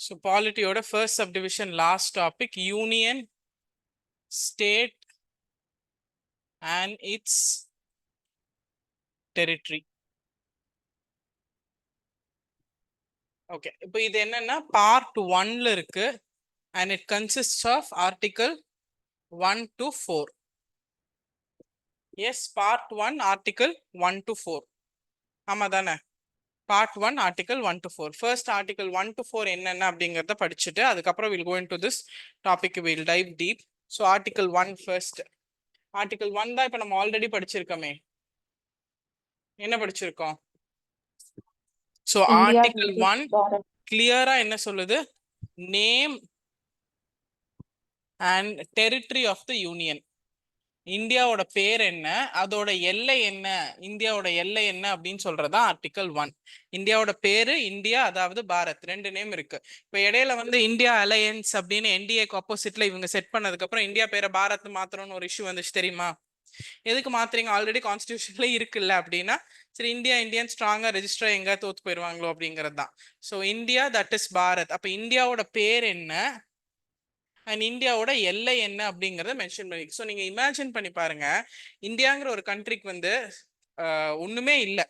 So polity first subdivision, last topic, union, state and its territory. Okay, இப்போ இது என்னன்னா part 1ல இருக்கு and it consists of article 1 to 4. Yes, part 1 article 1 to 4. ஆமா தானே? part 1 article 1 to 4. First article 1 to 4 என்னென்ன அப்படிங்கறத படிச்சுட்டு அதுக்கப்புறம் we'll go into this topic, we'll dive deep. So article 1 first. article 1 தான் இப்ப நம்ம ஆல்ரெடி படிச்சிருக்கோமே. என்ன படிச்சிருக்கோம்? So article 1 clear-ஆ என்ன சொல்லுது? Name and territory of the union. இந்தியாவோட பேர் என்ன, அதோட எல்லை என்ன, இந்தியாவோட எல்லை என்ன அப்படின்னு சொல்றதா ஆர்டிகல் 1. இந்தியாவோட பேரு இந்தியா, அதாவது பாரத், ரெண்டு நேம் இருக்கு. இப்ப இடையில இந்தியா அலையன்ஸ் அப்படின்னு என்டிஏக்கு ஆப்போசிட்ல இவங்க செட் பண்ணதுக்கு அப்புறம் இந்தியா பேரை பாரத் மாத்திரம்னு ஒரு இஷ்யூ வந்துச்சு தெரியுமா? எதுக்கு மாத்துறீங்க, ஆல்ரெடி கான்ஸ்டியூஷன்ல இருக்குல்ல அப்படின்னா, சரி இந்தியன் ஸ்ட்ராங்கா ரெஜிஸ்டர் எங்க தோத்து போயிருவாங்களோ அப்படிங்கிறது தான். So India that is Bharat. அப்ப இந்தியாவோட பேர் என்ன அண்ட் இந்தியாவோட எல்லை என்ன அப்படிங்கறத மென்ஷன் பண்ணி. ஸோ நீங்க இமேஜின் பண்ணி பாருங்க, இந்தியாங்கிற ஒரு கண்ட்ரிக்கு ஒண்ணுமே இல்லை,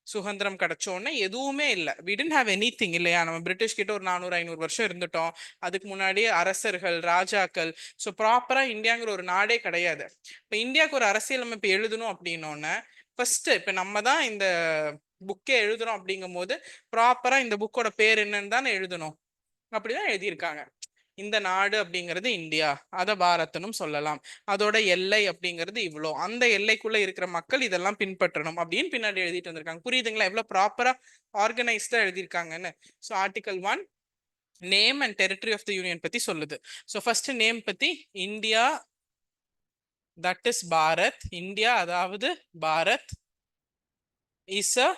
சுதந்திரம் கிடைச்சோன்னு எதுவுமே இல்லை, we didn't have anything இல்லையா? நம்ம பிரிட்டிஷ் கிட்ட ஒரு 400-500 வருஷம் இருந்துட்டோம். அதுக்கு முன்னாடி அரசர்கள், ராஜாக்கள். ஸோ ப்ராப்பரா இந்தியாங்கிற ஒரு நாடே கிடையாது. இப்ப இந்தியாவுக்கு ஒரு அரசியலமைப்பு எழுதணும் அப்படின்னோன்னு ஃபர்ஸ்ட் இப்ப நம்ம தான் இந்த புக்கே எழுதுறோம் அப்படிங்கும் போது ப்ராப்பரா இந்த புக்கோட பேர் என்னன்னு தானே எழுதணும். அப்படிதான் எழுதியிருக்காங்க. இந்த நாடு அப்படிங்கிறது இந்தியா, அத பாரத்னும் சொல்லலாம், அதோட எல்லை அப்படிங்கிறது இவ்வளோ, அந்த எல்லைக்குள்ள இருக்கிற மக்கள் இதெல்லாம் பின்பற்றணும் அப்படின்னு பின்னாடி எழுதிட்டு வந்திருக்காங்க. புரியுதுங்களா எவ்வளவு ப்ராப்பரா ஆர்கனைஸ்டா எழுதியிருக்காங்கன்னு? So article 1 name and territory of the union பத்தி சொல்லுது. ஸோ ஃபர்ஸ்ட் நேம் பத்தி, India that is Bharat. India அதாவது Bharat is a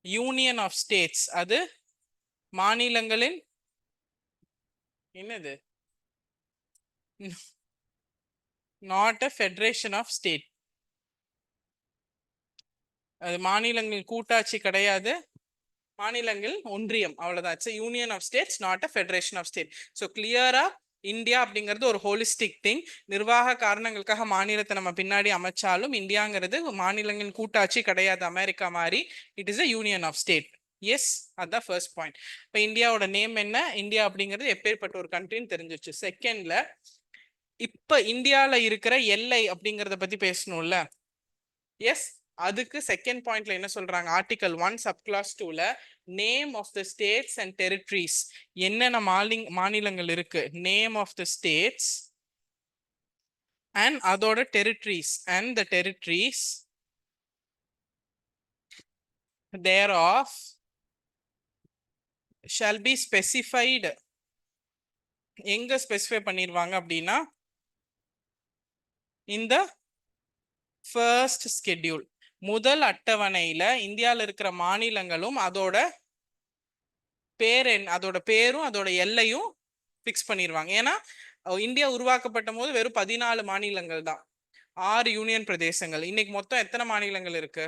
union of states. அது மாநிலங்களின் என்னது, not a federation of state. அது மாநிலங்கள் கூட்டாட்சி கிடையாது, மாநிலங்கள் ஒன்றியம், அவ்வளவுதான். It's union of states, not a federation of state. So கிளியரா இந்தியா அப்படிங்கிறது ஒரு ஹோலிஸ்டிக் திங். நிர்வாக காரணங்களுக்காக மாநிலத்தை நம்ம பின்னாடி அமைச்சாலும் இந்தியாங்கிறது மாநிலங்களின் கூட்டாட்சி கிடையாது, அமெரிக்கா மாதிரி. It is a union of state. Yes, அதுதான் ஃபர்ஸ்ட் பாயிண்ட். இப்போ இந்தியாவோட நேம் என்ன, இந்தியா அப்படிங்கிறது எப்பேற்பட்ட ஒரு கண்ட்ரின்னு தெரிஞ்சிருச்சு. செகண்ட்ல இப்ப இந்தியால இருக்கிற எல்லை அப்படிங்கறத பத்தி பேசணும்ல. எஸ், அதுக்கு செகண்ட் பாயிண்ட்ல என்ன சொல்றாங்க, ஆர்டிகல் 1 சப்கிளாஸ் 2ல name of the states and territories, என்னென்ன மாநிலங்கள் இருக்கு, name of the states and அதோட territories, and the territories thereof shall be specified. எங்க ஸ்பெசிஃபை பண்ணிடுவாங்க அப்படின்னா, இந்த ஃபர்ஸ்ட் ஸ்கெட்யூல், முதல் அட்டவணையில இந்தியாவில் இருக்கிற மாநிலங்களும் அதோட அதோட பேரும் அதோட எல்லையும் பிக்ஸ் பண்ணிடுவாங்க. ஏன்னா இந்தியா உருவாக்கப்பட்ட போது வெறும் 14 மாநிலங்கள் தான், 6 யூனியன் பிரதேசங்கள். இன்னைக்கு மொத்தம் எத்தனை மாநிலங்கள் இருக்கு?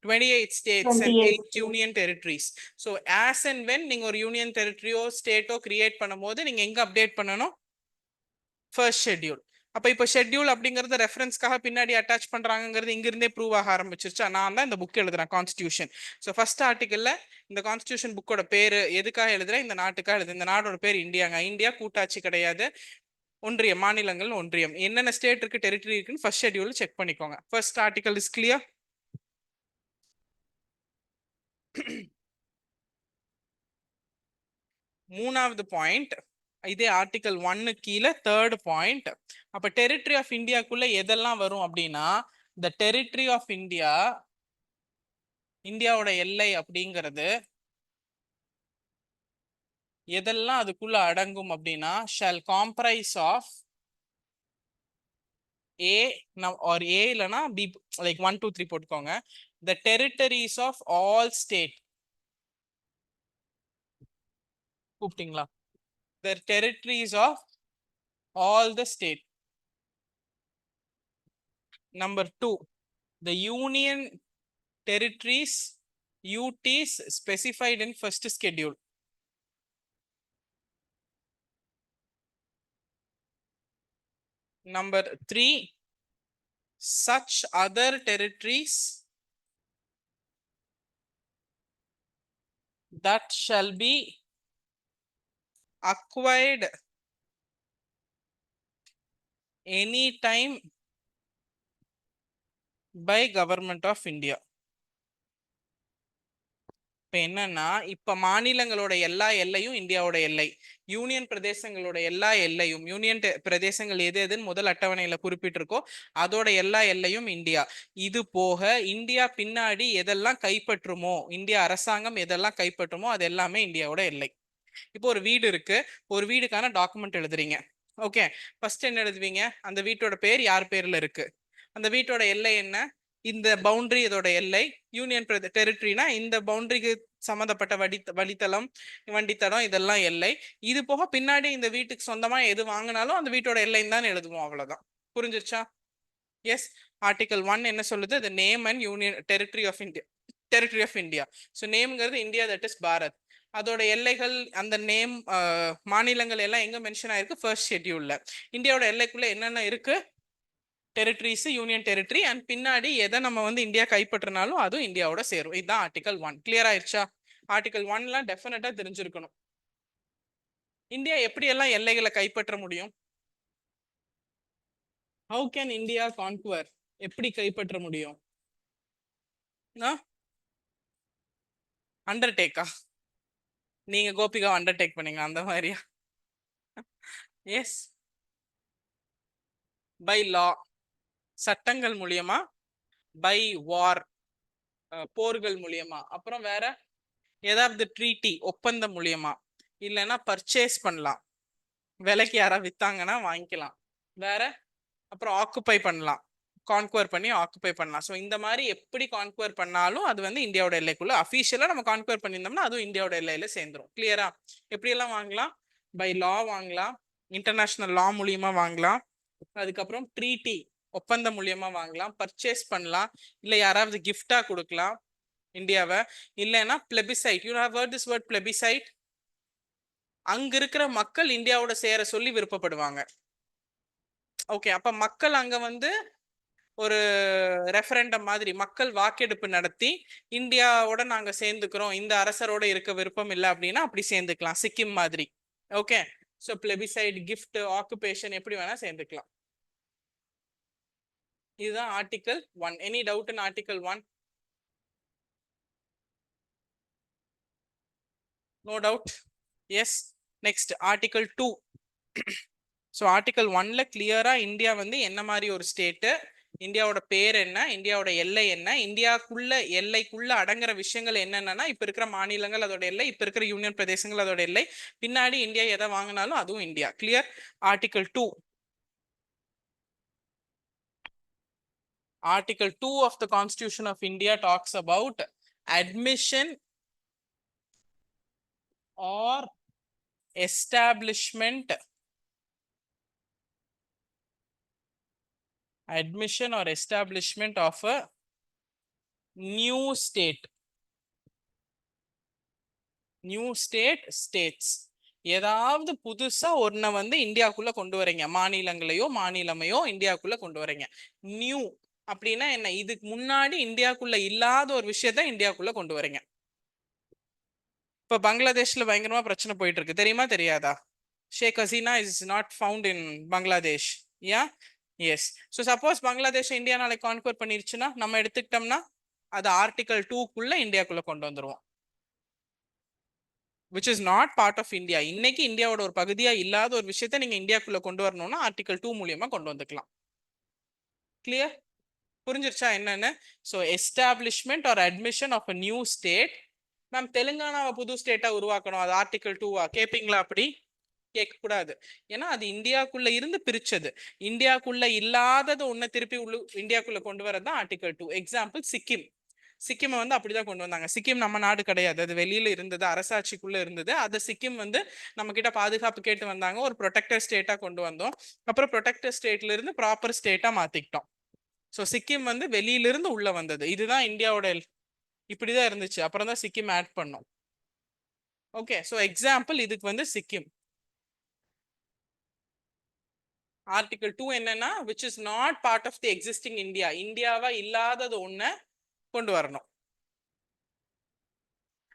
28 states and 8 union territories. So as and when நீங்க ஒரு யூனியன் டெரிட்டரியோ ஸ்டேட்டோ கிரியேட் பண்ணும்போது நீங்க எங்க அப்டேட் பண்ணணும்? First schedule. அப்ப இப்ப ஷெட்யூல் அப்படிங்கறது ரெஃபரன்ஸ்க்காக பின்னாடி அட்டாச் பண்றாங்கிறது இங்க இருந்தே ப்ரூவ் ஆக ஆரம்பிச்சிருச்சு. நான் தான் இந்த புக் எழுதுறேன், கான்ஸ்டியூஷன். ஸோ ஃபர்ஸ்ட் ஆர்டிகல்ல இந்த கான்ஸ்டியூஷன் புக்கோட பேரு எதுக்காக எழுதுறேன்? இந்த நாட்டுக்காக எழுது. இந்த நாடோட பேர் இந்தியாங்க. இந்தியா கூட்டாட்சி கிடையாது, ஒன்றியம், மாநிலங்கள் ஒன்றியம். என்னென்ன ஸ்டேட் இருக்கு, டெரிட்டரி இருக்குன்னு ஃபர்ஸ்ட் ஷெட்யூல் செக் பண்ணிக்கோங்க. First article is clear. மூணாவது பாயிண்ட், இதே ஆர்டிகல் 1 கீழே தேர்ட் பாயிண்ட். அப்ப டெரிட்டரி ஆஃப் இந்தியாக்குள்ள எதெல்லாம் வரும் அப்படின்னா, த டெரிட்டரி ஆஃப் இந்தியா, இந்தியாவோட எல்லை அப்படிங்கிறது எதெல்லாம் அதுக்குள்ள அடங்கும் அப்படின்னா, shall comprise of A or A இல்லைன்னா பி, லைக் 1 2 3 போட்டுக்கோங்க. The territories of all state. கூப்பிட்டீங்களா? The territories of all the state. Number 2, the union territories UTs specified in first schedule. Number 3, such other territories that shall be acquired any time by government of India. இப்ப என்னன்னா, இப்ப மாநிலங்களோட எல்லா எல்லையும் இந்தியாவோட எல்லை, union பிரதேசங்களோட எல்லா எல்லையும், union பிரதேசங்கள் எது எதுன்னு முதல் அட்டவணையில குறிப்பிட்டிருக்கோ அதோட எல்லா எல்லையும் இந்தியா. இது போக இந்தியா பின்னாடி எதெல்லாம் கைப்பற்றுமோ, இந்தியா அரசாங்கம் எதெல்லாம் கைப்பற்றுமோ அது எல்லாமே இந்தியாவோட எல்லை. இப்போ ஒரு வீடு இருக்கு, ஒரு வீடுக்கான டாக்குமெண்ட் எழுதுறீங்க. ஓகே, ஃபர்ஸ்ட் என்ன எழுதுவீங்க? அந்த வீட்டோட பேர் யார் பேர்ல இருக்கு, அந்த வீட்டோட எல்லை என்ன, இந்த பவுண்டரி இதோட எல்லை, யூனியன் டெரிட்டரினா இந்த பவுண்டரிக்கு சம்மந்தப்பட்ட வழித்தளம், வண்டித்தடம் இதெல்லாம் எல்லை. இது போக பின்னாடி இந்த வீட்டுக்கு சொந்தமா எது வாங்கினாலும் அந்த வீட்டோட எல்லைன்னு தான் எழுதுவோம். அவ்வளவுதான். புரிஞ்சிருச்சா? எஸ். ஆர்டிகல் 1 என்ன சொல்லுது? the name and union territory of India, territory of India. So நேம்ங்கிறது இந்தியா, தட் இஸ் பாரத். அதோட எல்லைகள், அந்த நேம், மாநிலங்கள் எல்லாம் எங்க மென்ஷன் ஆயிருக்கு? ஃபர்ஸ்ட் ஷெட்யூல்ல. இந்தியாவோட எல்லைக்குள்ள என்னென்ன இருக்கு? டெரிட்டரிஸ், யூனியன் டெரிட்டரி, அண்ட் பின்னாடி எதை நம்ம வந்து இந்தியா கைப்பற்றினாலும் அதுவும் இந்தியாவோட சேரும். இதுதான் ஆர்டிகல் 1. கிளியர் ஆயிடுச்சா? ஆர்டிகல் 1லாம் டெஃபினட்டா தெரிஞ்சிருக்கணும். இந்தியா எப்படி எல்லாம் எல்லைகளை கைப்பற்ற முடியும்? How can India conquer? எப்படி கைப்பற்ற முடியும்? அண்டர்டேக்கா? நீங்க கோபிகா அண்டர்டேக் பண்ணீங்க அந்த மாதிரியா? எஸ், பை லா, சட்டங்கள் மூலியமா, பை வார், போர்கள் மூலியமா, அப்புறம் வேற ஏதாவது ட்ரீட்டி, ஒப்பந்தம் மூலியமா, இல்லைன்னா பர்ச்சேஸ் பண்ணலாம், விலைக்கு யாராவது வித்தாங்கன்னா வாங்கிக்கலாம், வேற அப்புறம் ஆக்குப்பை பண்ணலாம், கான்குவர் பண்ணி ஆக்குப்பை பண்ணலாம். ஸோ இந்த மாதிரி எப்படி கான்குவர் பண்ணாலும் அது வந்து இந்தியாவோட எல்லைக்குள்ள, அஃபீஷியலா நம்ம கான்குவர் பண்ணியிருந்தோம்னா அதுவும் இந்தியாவோட எல்லையில சேர்ந்துரும். கிளியரா? எப்படியெல்லாம் வாங்கலாம்? பை லா வாங்கலாம், இன்டர்நேஷனல் லா மூலியமா வாங்கலாம், அதுக்கப்புறம் ட்ரீட்டி, ஒப்பந்தம் மூலியமா வாங்கலாம், பர்ச்சேஸ் பண்ணலாம், இல்லை யாராவது கிஃப்டா கொடுக்கலாம் இந்தியாவை, இல்லைன்னா plebiscite. You have heard this word plebiscite? அங்க இருக்கிற மக்கள் இந்தியாவோட சேர சொல்லி விருப்பப்படுவாங்க. ஓகே, அப்ப மக்கள் அங்க வந்து ஒரு ரெஃபரண்டம் மாதிரி மக்கள் வாக்கெடுப்பு நடத்தி இந்தியாவோட நாங்க சேர்ந்துக்கிறோம், இந்த அரசரோட இருக்க விருப்பம் இல்லை அப்படின்னா அப்படி சேர்ந்துக்கலாம், சிக்கிம் மாதிரி. Okay, so plebiscite, gift, occupation எப்படி வேணா சேர்ந்துக்கலாம். இதுதான் article 1. Any doubt in article 1? No doubt? Yes. Next article 2. So article 1ல கிளியரா இந்தியா வந்து என்ன மாதிரி ஒரு ஸ்டேட்டு, இந்தியாவோட பேர் என்ன, இந்தியாவோட எல்லை என்ன, இந்தியாவுக்குள்ள எல்லைக்குள்ள அடங்குற விஷயங்கள் என்னென்னா இப்ப இருக்கிற மாநிலங்கள் அதோட எல்லை, இப்ப இருக்கிற யூனியன் பிரதேசங்கள் அதோட எல்லை, பின்னாடி இந்தியா எதை வாங்கினாலும் அதுவும் India. Clear? Article 2. Article 2 of the Constitution of India talks about admission or establishment of a new state. New states. ஏதாவது புதுசா ஒன்ன வந்து இந்தியாவுக்குள்ள கொண்டு வரீங்க, மாநிலங்களையோ மாநிலமையோ இந்தியாவுக்குள்ள கொண்டு வரீங்க. நியூ அப்படின்னா என்ன? இதுக்கு முன்னாடி இந்தியாவுக்குள்ள இல்லாத ஒரு விஷயத்த இந்தியாவுக்குள்ள கொண்டு வரீங்க. இப்ப பங்களாதேஷ்ல பயங்கரமா பிரச்சனை போயிட்டு இருக்கு, தெரியுமா தெரியாதா? Sheikh Hasina is not found in Bangladesh. Yeah, yes. So suppose Bangladesh India நாளைக்கு கான்குவர் பண்ணிருச்சுன்னா, நம்ம எடுத்துக்கிட்டோம்னா அது ஆர்டிகல் 2க்குள்ள இந்தியாக்குள்ள கொண்டு வந்துருவோம், which is not part of India. இன்னைக்கு இந்தியாவோட ஒரு பகுதியா இல்லாத ஒரு விஷயத்தை நீங்க இந்தியாக்குள்ள கொண்டு வரணும்னா ஆர்டிகல் 2 மூலியமா கொண்டு வந்துக்கலாம். கிளியர்? புரிஞ்சிருச்சா என்னன்னு? So establishment or admission of a new state. Ma'am தெலுங்கானாவை புது ஸ்டேட்டா உருவாக்கணும், அது ஆர்டிகல் 2வா கேட்பீங்களா? அப்படி கேட்க கூடாது. ஏன்னா அது இந்தியாக்குள்ள இருந்து பிரிச்சது, இந்தியாக்குள்ள இல்லாதது ஒண்ணு திருப்பி இந்தியாக்குள்ள கொண்டு வரது தான் ஆர்டிகல் 2. எக்ஸாம்பிள் சிக்கிம். சிக்கிமை வந்து அப்படிதான் கொண்டு வந்தாங்க. சிக்கிம் நம்ம நாடு கிடையாது, அது வெளியில இருந்தது, அரசாட்சிக்குள்ள இருந்தது. அது சிக்கிம் வந்து நம்ம கிட்ட பாதுகாப்பு கேட்டு வந்தாங்க, ஒரு ப்ரொடெக்டர் ஸ்டேட்டா கொண்டு வந்தோம். அப்புறம் ப்ரொடெக்டர் ஸ்டேட்ல இருந்து ப்ராப்பர் ஸ்டேட்டா மாத்திக்கிட்டோம். ஸோ சிக்கிம் வந்து வெளியிலிருந்து உள்ள வந்தது. இதுதான் இந்தியாவோட இப்படிதான் இருந்துச்சு, அப்புறம் தான் சிக்கிம் ஆட் பண்ணோம். ஓகே, ஸோ எக்ஸாம்பிள் இதுக்கு வந்து சிக்கிம். ஆர்டிகல் 2 என்னன்னா which is not part of the existing India, இந்தியாவா இல்லாதது ஒண்ண கொண்டு வரணும்.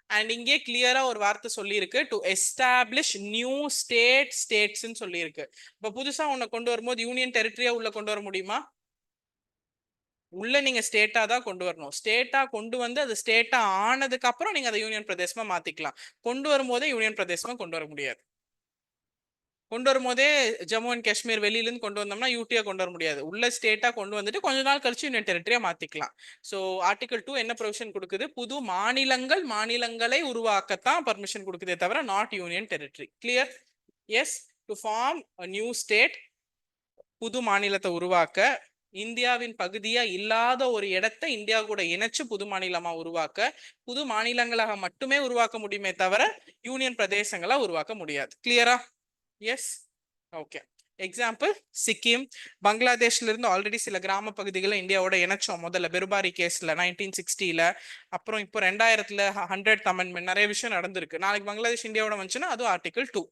அண்ட் இங்கே கிளியரா ஒரு வார்த்தை சொல்லியிருக்கு, டு எஸ்டாப்ளிஷ் நியூ ஸ்டேட்ஸ்ன்னு சொல்லியிருக்கு. இப்ப புதுசா ஒண்ணு கொண்டு வரும்போது யூனியன் டெரிட்டரியா உள்ள கொண்டு வர முடியுமா? உள்ள நீங்க ஸ்டேட்டா தான் கொண்டு வரணும். ஸ்டேட்டா கொண்டு வந்து அது ஸ்டேட்டா ஆனதுக்கு அப்புறம் நீங்க அதை யூனியன் பிரதேசமா மாத்திக்கலாம். கொண்டு வரும்போதே யூனியன் பிரதேசமா கொண்டு வர முடியாது. கொண்டு வரும்போதே ஜம்மு அண்ட் காஷ்மீர் வெளியில இருந்து கொண்டு வந்தோம்னா யூடியா கொண்டு வர முடியாது. உள்ள ஸ்டேட்டா கொண்டு வந்துட்டு கொஞ்ச நாள் கழிச்சு யூனியன் டெரிட்டரியா மாத்திக்கலாம். ஸோ ஆர்டிகல் 2 என்ன ப்ரொவிஷன் கொடுக்குது? புது மாநிலங்களை உருவாக்கத்தான் பர்மிஷன் கொடுக்குதே தவிர not union territory. Clear? Yes, to form new state, புது மாநிலத்தை உருவாக்க, இந்தியாவின் பகுதியா இல்லாத ஒரு இடத்தை இந்தியா கூட இணைச்சு புது மாநிலமா உருவாக்க, புது மாநிலங்களாக மட்டுமே உருவாக்க முடியுமே தவிர யூனியன் பிரதேசங்களா உருவாக்க முடியாது. கிளியரா? Yes, okay. எக்ஸாம்பிள் சிக்கிம். பங்களாதேஷ்ல இருந்து ஆல்ரெடி சில கிராம பகுதிகளை இந்தியாவோட இணைச்சோம். முதல்ல பெருபாரி கேஸ்ல 1960ல, அப்புறம் இப்போ 2000ல 100th அமெண்ட்மெண்ட், நிறைய விஷயம் நடந்திருக்கு. நாளைக்கு பங்களாதேஷ் இந்தியாவோட வந்துச்சுன்னா அதுவும் ஆர்டிகல் 2.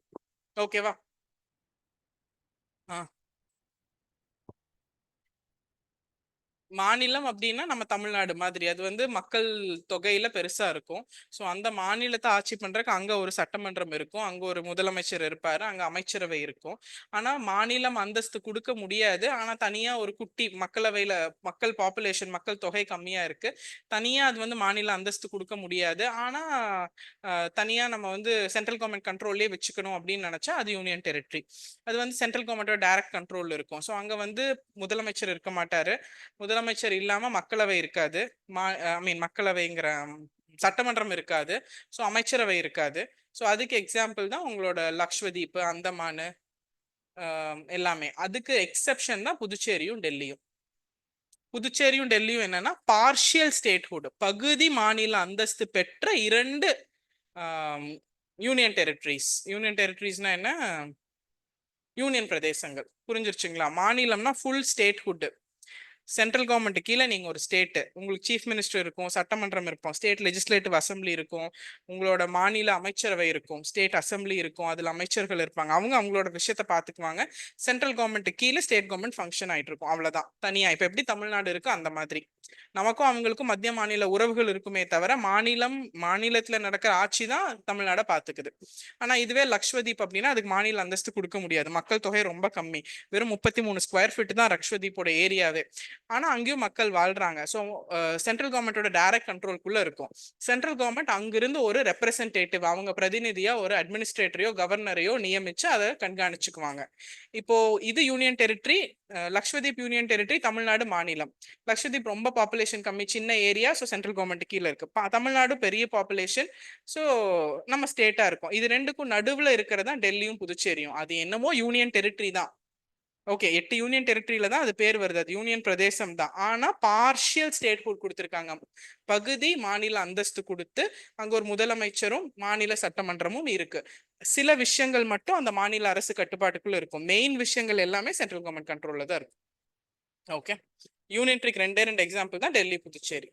ஓகேவா? மாநிலம் அப்படின்னா நம்ம தமிழ்நாடு மாதிரி, அது வந்து மக்கள் தொகையில பெருசா இருக்கும். ஸோ அந்த மாநிலத்தை ஆட்சி பண்றதுக்கு அங்க ஒரு சட்டமன்றம் இருக்கும், அங்க ஒரு முதலமைச்சர் இருப்பாரு, அங்க அமைச்சரவை இருக்கும். ஆனா மாநிலம் அந்தஸ்து கொடுக்க முடியாது. ஆனா தனியா ஒரு குட்டி மக்களவையில, மக்கள் பாப்புலேஷன், மக்கள் தொகை கம்மியா இருக்கு, தனியா அது வந்து மாநில அந்தஸ்து கொடுக்க முடியாது. ஆனா தனியா நம்ம வந்து சென்ட்ரல் கவர்மெண்ட் கண்ட்ரோல்லே வச்சுக்கணும் அப்படின்னு நினைச்சா அது யூனியன் டெரிட்டரி. அது வந்து சென்ட்ரல் கவர்மெண்டோட டைரக்ட் கண்ட்ரோல் இருக்கும். ஸோ அங்க வந்து முதலமைச்சர் இருக்க மாட்டாரு, முதலமைச்சர் இல்லாம மக்களவை இருக்காது, ஐ மீன் மக்களவைங்கிற சட்டமன்றம் இருக்காது, ஸோ அமைச்சரவை இருக்காது. ஸோ அதுக்கு எக்ஸாம்பிள் தான் உங்களோட லக்ஷ்வதீப், அந்தமான் எல்லாமே. அதுக்கு எக்ஸெப்ஷன் தான் புதுச்சேரியும் டெல்லியும். புதுச்சேரியும் டெல்லியும் என்னன்னா பார்ஷியல் ஸ்டேட்ஹுட், பகுதி மாநில அந்தஸ்து பெற்ற 2 யூனியன் டெரிட்டரிஸ். யூனியன் டெரிட்டரிஸ்னா என்ன? யூனியன் பிரதேசங்கள். புரிஞ்சிருச்சுங்களா? மாநிலம்னா ஃபுல் ஸ்டேட்ஹுட். சென்ட்ரல் கவர்மெண்ட் கீழே நீங்க ஒரு ஸ்டேட், உங்களுக்கு சீஃப் மினிஸ்டர் இருக்கும், சட்டமன்றம் இருக்கும், ஸ்டேட் லெஜிஸ்லேட்டிவ் அசம்பிளி இருக்கும், உங்களோட மாநில அமைச்சரவை இருக்கும், ஸ்டேட் அசம்பிளி இருக்கும், அதுல அமைச்சர்கள் இருப்பாங்க, அவங்க அவங்களோட விஷயத்த பாத்துக்குவாங்க. சென்ட்ரல் கவர்மெண்ட் கீழே ஸ்டேட் கவர்மெண்ட் ஃபங்க்ஷன் ஆயிட்டு இருக்கும், அவ்வளவுதான். தனியா இப்ப எப்படி தமிழ்நாடு இருக்கு அந்த மாதிரி நமக்கும் அவங்களுக்கும் மத்திய மாநில உறவுகள் இருக்குமே தவிர மாநிலத்துல நடக்கிற ஆட்சி தான் தமிழ்நாட பாத்துக்குது. ஆனா இதுவே லக்ஷ்வதீப் அப்படின்னா அதுக்கு மாநில அந்தஸ்து கொடுக்க முடியாது, மக்கள் தொகை ரொம்ப கம்மி, வெறும் 33 ஸ்கொயர் ஃபீட் தான் லக்ஷ்வதீப்போட ஏரியாவே. ஆனா அங்கேயும் மக்கள் வாழ்றாங்க. ஸோ சென்ட்ரல் கவர்மெண்டோட டைரக்ட் கண்ட்ரோல்குள்ள இருக்கும். சென்ட்ரல் கவர்மெண்ட் அங்கிருந்து ஒரு ரெப்ரசன்டேட்டிவ், அவங்க பிரதிநிதியா ஒரு அட்மினிஸ்ட்ரேட்டரையோ கவர்னரையோ நியமிச்சு அதை கண்காணிச்சுக்குவாங்க. இப்போ இது union territory. Lakshadweep union territory, Tamil Nadu மாநிலம். லக்ஷ்வதீப் ரொம்ப பாப்புலேஷன் கம்மி, சின்ன ஏரியா, ஸோ சென்ட்ரல் கவர்மெண்ட் கீழே இருக்கு. தமிழ்நாடு பெரிய பாப்புலேஷன், ஸோ நம்ம ஸ்டேட்டா இருக்கும். இது ரெண்டுக்கும் நடுவுல இருக்கிறதா டெல்லியும் புதுச்சேரியும். அது என்னமோ யூனியன் டெரிட்டரி தான். ஓகே, 8 யூனியன் டெரிட்டரியில தான் அது பேர் வருது, அது யூனியன் பிரதேசம் தான். ஆனா பார்ஷியல் ஸ்டேட்ஹுட் கொடுத்திருக்காங்க, பகுதி மாநில அந்தஸ்து கொடுத்து அங்க ஒரு முதலமைச்சரும் மாநில சட்டமன்றமும் இருக்கு. சில விஷயங்கள் மட்டும் அந்த மாநில அரசு கட்டுப்பாட்டுக்குள்ள இருக்கும், மெயின் விஷயங்கள் எல்லாமே சென்ட்ரல் கவர்மெண்ட் கண்ட்ரோல்ல தான் இருக்கும். ஓகே, யூனியன் டெரிட்டரி 2 எக்ஸாம்பிள் தான் Delhi Puducherry.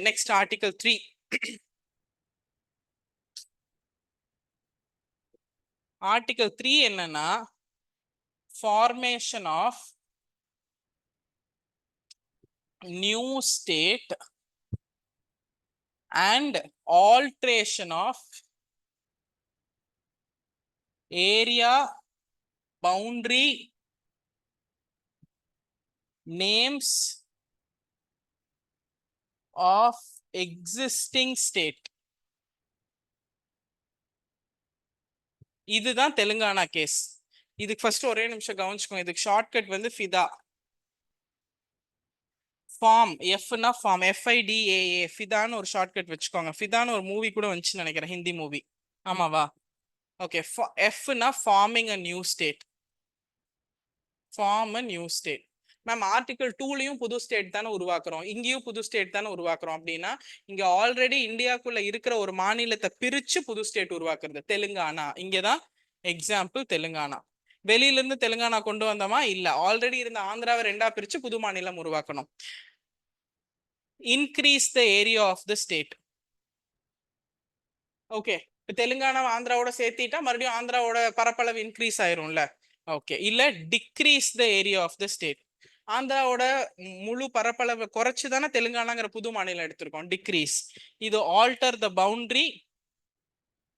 Next article 3. Article 3 என்னன்னா formation of new state and alteration of area boundary names of existing state. இதுதான் தெலுங்கானா கேஸ். இதுக்கு ஃபர்ஸ்ட் ஒரே நிமிஷம் கவனிச்சுக்கோங்க, இதுக்கு ஷார்ட்கட் வந்து ஃபிதா. ஃபார்ம், எஃப்னா ஃபார்ம், FIDAA, ஃபிதான்னு ஒரு ஷார்ட்கட் வச்சுக்கோங்க. ஃபிதான்னு ஒரு மூவி கூட வந்துச்சுன்னு நினைக்கிறேன், ஹிந்தி மூவி. ஆமாவா? ஓகே, எஃப்னா forming a new state. Form a new state. Ma'am article 2லயும் புது ஸ்டேட் தானே உருவாக்குறோம், இங்கேயும் புது ஸ்டேட் தானே உருவாக்குறோம். அப்படின்னா இங்க ஆல்ரெடி இந்தியாக்குள்ள இருக்கிற ஒரு மாநிலத்தை பிரிச்சு புது ஸ்டேட் உருவாக்குறது தெலுங்கானா. இங்கதான் எக்ஸாம்பிள் தெலுங்கானா. வெளியில இருந்து தெலுங்கானா கொண்டு வந்தோமா? இல்ல, ஆல்ரெடி இருந்த ஆந்திராவை 2ஆ பிரிச்சு புது மாநிலம் உருவாக்கணும். Increase the area of the state. Okay, Telangana ஆந்திராவோட சேர்த்திட்டா மறுபடியும் ஆந்திராவோட பரப்பளவு இன்க்ரீஸ் ஆயிரும்ல. ஓகே, இல்ல decrease the area of the state. ஆந்திராவோட முழு பரப்பளவை குறைச்சு தானே தெலுங்கானாங்கிற புது மாநிலம் எடுத்திருக்கோம். டிக்ரீஸ், இது ஆல்டர் த பவுண்டரி.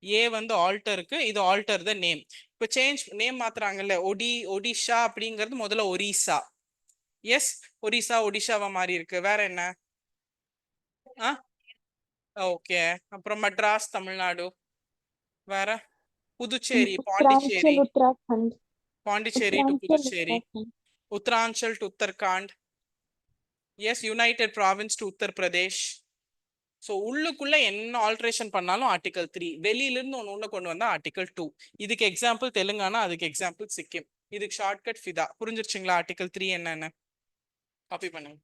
ஏ வந்து ஆல்டருக்கு, இது ஆல்டர் த நேம். இப்போ சேஞ்ச் நேம் மாத்துறாங்கல்ல, ஒடிஷா அப்படிங்கிறது முதல்ல ஒரிசா. எஸ், ஒரிசா ஒடிஷாவா மாறி இருக்கு. வேற என்ன? ஓகே, அப்புறம் மெட்ராஸ் தமிழ்நாடு. வேற Puducherry, Pondicherry. Uttaranchal Uttarakhand. Pondicherry to Uttaranchal Puducherry. Uttarakhand. Uttaranchal to Uttarakhand. Yes, United Province to Uttar Pradesh. So உள்ளுக்குள்ள என்ன ஆல்ட்ரேஷன் பண்ணாலும் ஆர்டிகல் 3, வெளியில இருந்து ஒன்று உள்ள கொண்டு வந்தா ஆர்டிகல் 2. இதுக்கு எக்ஸாம்பிள் தெலுங்கானா, அதுக்கு எக்ஸாம்பிள் சிக்கிம். இதுக்கு ஷார்ட்கட் ஃபிதா. புரிஞ்சிருச்சுங்களா ஆர்டிகல் 3 என்னன்னு? காப்பி பண்ணுங்க.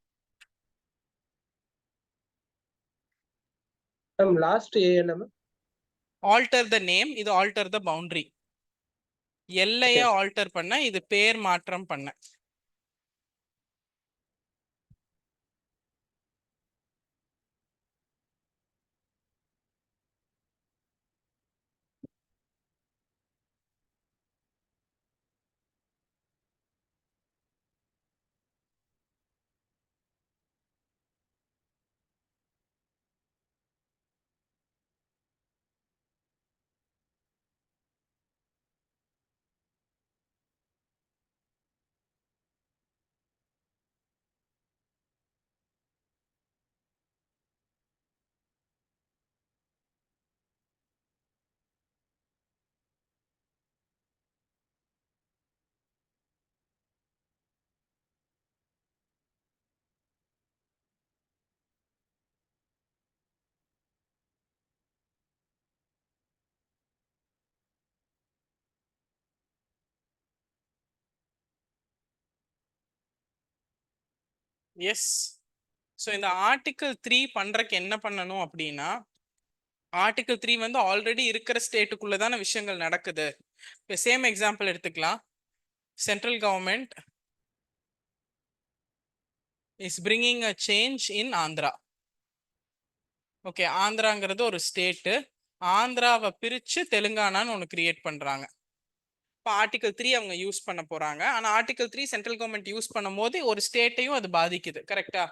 லாஸ்ட் ஏ என்ன? ஆல்டர் த நேம், இது ஆல்டர் த பவுண்டரி. எல்லைய ஆல்டர் பண்ண, இது பேர் மாற்றம் பண்ண. எஸ். ஸோ இந்த ஆர்டிகல் 3 பண்றதுக்கு என்ன பண்ணணும் அப்படின்னா, ஆர்டிகல் 3 வந்து ஆல்ரெடி இருக்கிற ஸ்டேட்டுக்குள்ள தானே விஷயங்கள் நடக்குது. இப்போ சேம் எக்ஸாம்பிள் எடுத்துக்கலாம். Central government is bringing a change in Andhra. Okay, ஆந்திராங்கிறது ஒரு ஸ்டேட்டு. ஆந்திராவை பிரிச்சு தெலுங்கானான்னு ஒன்று கிரியேட் பண்றாங்க. இப்போ ஆர்டிகல் 3 அவங்க யூஸ் பண்ண போறாங்க. ஆனா ஆர்டிகல் 3 சென்ட்ரல் கவர்மெண்ட் யூஸ் பண்ணும் போது ஒரு ஸ்டேட்டையும் அது பாதிக்குது. கரெக்டா?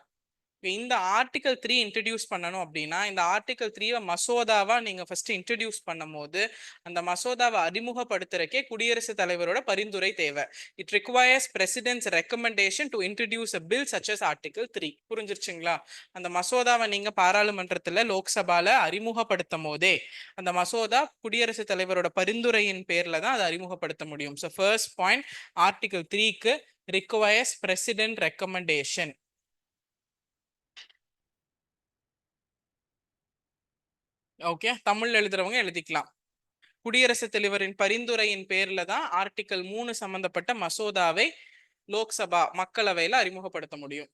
இந்த ஆர்டிகல் 3 இன்ட்ரடியூஸ் பண்ணணும் அப்படின்னா, இந்த ஆர்டிகல் 3 மசோதாவா நீங்க ஃபர்ஸ்ட் இன்ட்ரடியூஸ் பண்ணும் போது அந்த மசோதாவை அறிமுகப்படுத்துறக்கே குடியரசுத் தலைவரோட பரிந்துரை தேவை. It requires president's recommendation to introduce a bill such as article 3. புரிஞ்சிருச்சுங்களா? அந்த மசோதாவை நீங்க பாராளுமன்றத்துல லோக்சபால அறிமுகப்படுத்தும் போதே அந்த மசோதா குடியரசுத் தலைவரோட பரிந்துரையின் பேர்ல தான் அதை அறிமுகப்படுத்த முடியும். ஸோ ஃபர்ஸ்ட் பாயிண்ட், ஆர்டிகல் 3க்கு requires president recommendation. Okay, Tamil எழுதுறவங்க எழுதிக்கலாம். குடியரசுத் தலைவரின் பரிந்துரையின் பேர்ல தான் ஆர்டிகல் 3 சம்பந்தப்பட்ட மசோதாவை லோக்சபா மக்களவையில அறிமுகப்படுத்த முடியும்.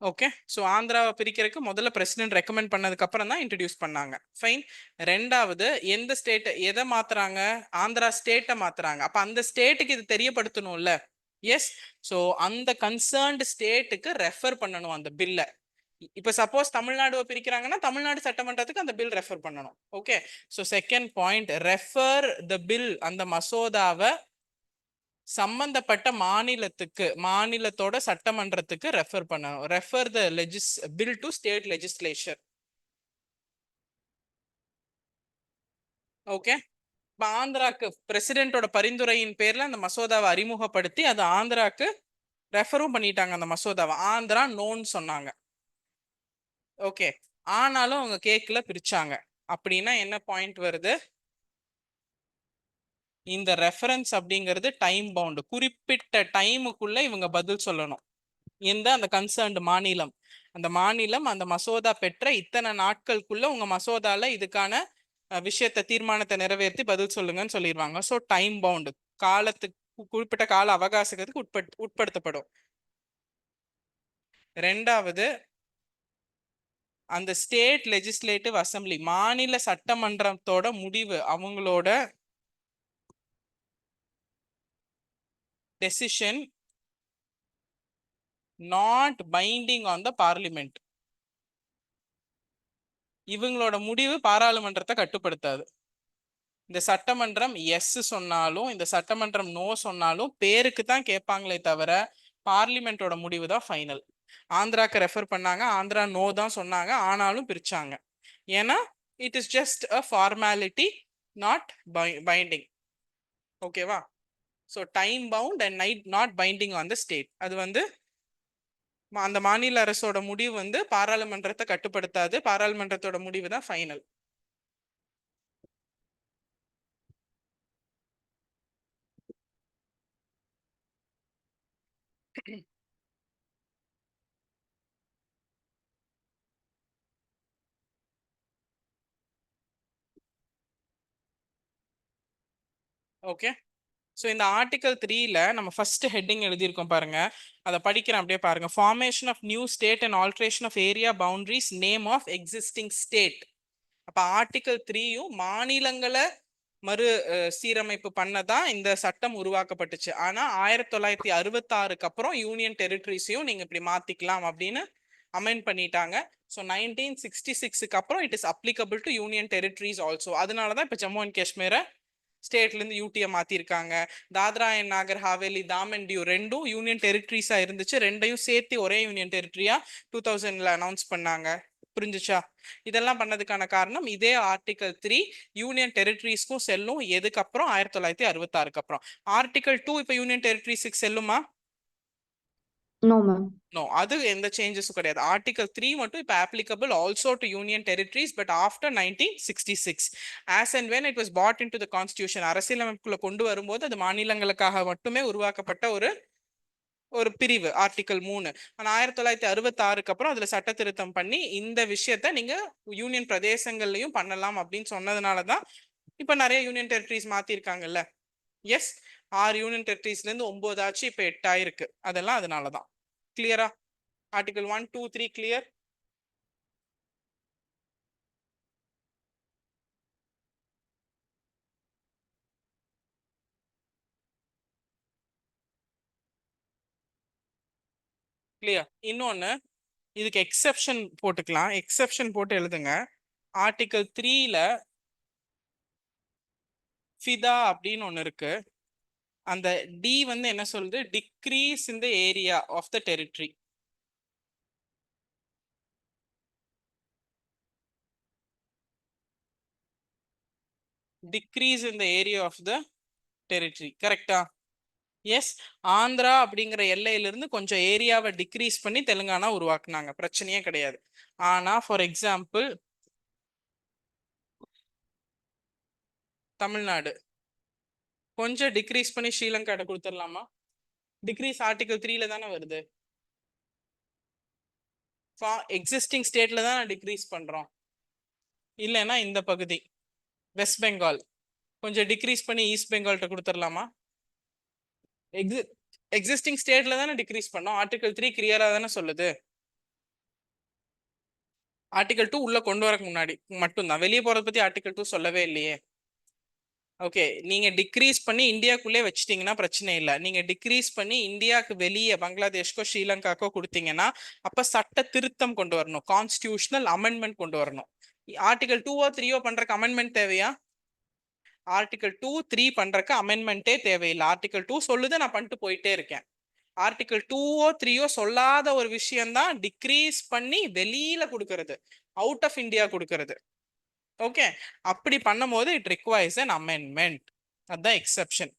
ஓகே, ஸோ ஆந்திராவை பிரிக்கிறதுக்கு முதல்ல பிரசிடென்ட் ரெக்கமெண்ட் பண்ணதுக்கு அப்புறம் தான் இன்ட்ரடியூஸ் பண்ணாங்க. ஃபைன். ரெண்டாவது, எந்த ஸ்டேட் எதை மாத்துறாங்க? ஆந்திரா ஸ்டேட்டை மாத்துறாங்க. அப்ப அந்த ஸ்டேட்டுக்கு இது தெரியப்படுத்தணும்ல. எஸ். ஸோ அந்த கன்சர்ன்டு ஸ்டேட்டுக்கு ரெஃபர் பண்ணணும் அந்த பில்லை. இப்ப சப்போஸ் தமிழ்நாடு பிரிக்கிறாங்கன்னா தமிழ்நாடு சட்டமன்றத்துக்கு அந்த பில் ரெஃபர் பண்ணணும். Okay, so second point, refer the bill, அந்த மசோதாவை சம்பந்தப்பட்ட மாநிலத்துக்கு, மாநிலத்தோட சட்டமன்றத்துக்கு ரெஃபர் பண்ணணும். Refer the bill to state legislature. Okay, இப்போ ஆந்திராக்கு பிரசிடென்ட்டோட பரிந்துரையின் பேர்ல அந்த மசோதாவை அறிமுகப்படுத்தி அது ஆந்திராக்கு ரெஃபரும் பண்ணிட்டாங்க. அந்த மசோதாவை ஆந்திரா நோன்னு சொன்னாங்க. ஓகே, ஆனாலும் அவங்க கேட்கல, பிரிச்சாங்க. அப்படின்னா என்ன பாயிண்ட் வருது? இந்த ரெஃபரன்ஸ் அப்படிங்கிறது டைம் பவுண்ட். குறிப்பிட்ட டைமுக்குள்ள இவங்க பதில் சொல்லணும். எந்த அந்த கன்சர்ன்டு மாநிலம், அந்த மாநிலம் அந்த மசோதா பெற்ற இத்தனை நாட்களுக்குள்ள உங்க மசோதால இதுக்கான விஷயத்தை, தீர்மானத்தை நிறைவேற்றி பதில் சொல்லுங்கன்னு சொல்லிடுவாங்க. ஸோ டைம் பவுண்ட், காலத்துக்கு குறிப்பிட்ட கால அவகாசத்துக்கு உட்படுத்தப்படும். ரெண்டாவது, அந்த ஸ்டேட் லெஜிஸ்லேட்டிவ் அசம்பிளி, மாநில சட்டமன்றத்தோட முடிவு, அவங்களோட decision not binding on the parliament. இவங்களோட முடிவு பாராளுமன்றத்தை கட்டுப்படுத்தாது. இந்த சட்டமன்றம் எஸ் சொன்னாலும் இந்த சட்டமன்றம் நோ சொன்னாலும் பேருக்கு தான் கேட்பாங்களே தவிர பார்லிமெண்டோட முடிவு தான் ஃபைனல். ஆந்திராக்கு ரெஃபர் பண்ணாங்க, ஆந்திரா நோ தான் சொன்னாங்க, ஆனாலும் பிரிச்சாங்க. ஏன்னா it is just a formality, not binding. ஓகேவா? So time bound and not binding on the state. அது வந்து அந்த மாநில அரசோட முடிவு வந்து பாராளுமன்றத்தை கட்டுப்படுத்தாது, பாராளுமன்றத்தோட முடிவு தான் ஃபைனல். ஓகே, ஸோ இந்த ஆர்டிகல் 3ல நம்ம ஃபர்ஸ்ட் ஹெட்டிங் எழுதியிருக்கோம் பாருங்க, அதை படிக்கிறேன், அப்படியே பாருங்க. Formation of new state and alteration of area boundaries, name of existing state. அப்ப ஆர்டிகல் 3யும் மாநிலங்களை மறு சீரமைப்பு பண்ணதான் இந்த சட்டம் உருவாக்கப்பட்டுச்சு. ஆனா 1966க்கு அப்புறம் யூனியன் டெரிட்டரிஸையும் நீங்க இப்படி மாத்திக்கலாம் அப்படின்னு அமெண்ட் பண்ணிட்டாங்க. ஸோ 1966க்கு அப்புறம் it is applicable to union territories also. அதனாலதான் இப்ப ஜம்மு அண்ட் காஷ்மீரை ஸ்டேட்ல இருந்து யூடியை மாத்திருக்காங்க. தாத்ரா அண்ட் நாகர் ஹாவேலி, தாமன் டியூ ரெண்டும் யூனியன் டெரிட்டரிஸா இருந்துச்சு, ரெண்டையும் சேர்த்து ஒரே யூனியன் டெரிட்டரியா 2000ல அனௌன்ஸ் பண்ணாங்க. புரிஞ்சுச்சா? இதெல்லாம் பண்ணதுக்கான காரணம் இதே ஆர்டிகல் 3 யூனியன் டெரிட்டரிஸ்க்கும் செல்லும். எதுக்கப்புறம்? 1966க்கு அப்புறம். ஆர்டிகல் 2 இப்ப யூனியன் டெரிட்டரிஸ்க்கு செல்லுமா? No, ma'am. நோ, அது எந்த சேஞ்சஸும் கிடையாது. ஆர்டிகல் 3 மட்டும் இப்ப applicable also to union territories but after 1966 as and when it was brought into the constitution. அரசியலமைப்புக்குள்ள கொண்டு வரும்போது அது மாநிலங்களுக்காக மட்டுமே உருவாக்கப்பட்ட ஒரு பிரிவு ஆர்டிகல் 3. ஆனா 1966க்கு அப்புறம் அதுல சட்ட திருத்தம் பண்ணி இந்த விஷயத்த நீங்க யூனியன் பிரதேசங்கள்லயும் பண்ணலாம் அப்படின்னு சொன்னதுனாலதான் இப்ப நிறைய யூனியன் டெரிட்டரிஸ் மாத்திருக்காங்கல்ல. எஸ், 6 யூனியன் டெரிட்டரிஸ்ல இருந்து 9 ஆச்சு, இப்ப 8 ஆயிருக்கு. அதெல்லாம் அதனாலதான். கிளியரா? Article 1, 2, 3 clear? கிளியர். இன்னொன்னு, இதுக்கு எக்ஸெப்ஷன் போட்டுக்கலாம். எக்ஸெப்ஷன் போட்டு எழுதுங்க. ஆர்டிகல் 3ல ஃபிதா அப்படின்னு ஒண்ணு இருக்கு. அந்த டி வந்து என்ன சொல்லுது? Decrease in the area of the territory. Decrease in the area of the territory. கரெக்டா? எஸ், ஆந்திரா அப்படிங்கிற எல்லையிலிருந்து கொஞ்சம் ஏரியாவை டிக்ரீஸ் பண்ணி தெலுங்கானா உருவாக்குனாங்க, பிரச்சனையே கிடையாது. ஆனா ஃபார் எக்ஸாம்பிள் தமிழ்நாடு கொஞ்சம் டிக்ரீஸ் பண்ணி ஸ்ரீலங்காட்ட கொடுத்துடலாமா? டிக்ரீஸ் ஆர்டிகல் 3ல தானே வருது. எக்ஸிஸ்டிங் ஸ்டேட்ல தான் டிக்ரீஸ் பண்றோம். இல்லைன்னா இந்த பகுதி வெஸ்ட் பெங்கால் கொஞ்சம் டிக்ரீஸ் பண்ணி ஈஸ்ட் பெங்கால்கிட்ட கொடுத்துடலாமா? எக்ஸிஸ்டிங் ஸ்டேட்ல தானே டிக்ரீஸ் பண்ணோம். ஆர்டிகல் 3 கிளியரா தானே சொல்லுது. ஆர்டிகல் 2 உள்ள கொண்டு வரக்கு முன்னாடி மட்டும்தான், வெளியே போறத பத்தி ஆர்டிகல் 2 சொல்லவே இல்லையே. ஓகே, நீங்க டிக்ரீஸ் பண்ணி இந்தியாக்குள்ளே வச்சிட்டீங்கன்னா பிரச்சனை இல்லை. நீங்க டிக்ரீஸ் பண்ணி இந்தியாவுக்கு வெளியே பங்களாதேஷ்கோ ஸ்ரீலங்காக்கோ கொடுத்தீங்கன்னா அப்ப சட்ட திருத்தம் கொண்டு வரணும், கான்ஸ்டிடியூஷனல் அமெண்ட்மெண்ட் கொண்டு வரணும். ஆர்டிகல் 2ஓ 3ஓ பண்றதுக்கு அமெண்ட்மெண்ட் தேவையா? ஆர்டிகல் 2, 3 பண்றதுக்கு அமெண்ட்மெண்ட்டே தேவையில்லை. ஆர்டிகல் 2 சொல்லுது, நான் பண்ணிட்டு போயிட்டே இருக்கேன். ஆர்டிகல் 2ஓ 3ஓ சொல்லாத ஒரு விஷயம் தான் டிக்ரீஸ் பண்ணி வெளியில கொடுக்கறது, அவுட் ஆஃப் இந்தியா கொடுக்கறது. ஓகே, அப்படி பண்ணும்போது இட் ரிக்வயர்ஸ் an amendment. அதுதான் எக்ஸெப்ஷன்.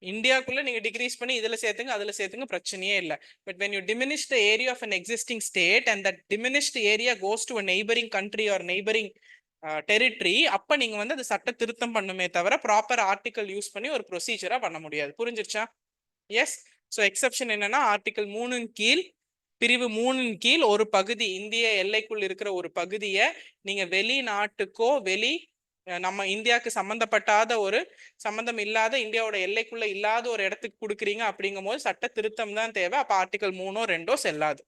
இந்தியாக்குள்ள நீங்க டிக்ரீஸ் பண்ணி இதுல சேர்த்துங்க அதுல சேர்த்துங்க, பிரச்சனையே இல்லை. But when you diminish the area of an existing state and that diminished area goes to a neighboring country or neighboring territory, அப்ப நீங்க வந்து அது சட்ட திருத்தம் பண்ணுமே தவிர ப்ராப்பர் ஆர்டிகல் யூஸ் பண்ணி ஒரு ப்ரொசீஜரா பண்ண முடியாது. புரிஞ்சிருச்சா? எஸ். ஸோ எக்ஸெப்ஷன் என்னன்னா ஆர்டிகல் 3 கீழ் பிரிவு 3 கீழ் ஒரு பகுதி, இந்திய எல்லைக்குள் இருக்கிற ஒரு பகுதியை நீங்க வெளிநாட்டுக்கோ நம்ம இந்தியாவுக்கு சம்பந்தப்பட்டாத ஒரு சம்பந்தம் இல்லாத இந்தியாவோட எல்லைக்குள்ள இல்லாத ஒரு இடத்துக்கு கொடுக்குறீங்க அப்படிங்கும் போது சட்ட திருத்தம் தான் தேவை. அப்ப ஆர்டிகல் 3ஓ 2ஓ செல்லாது.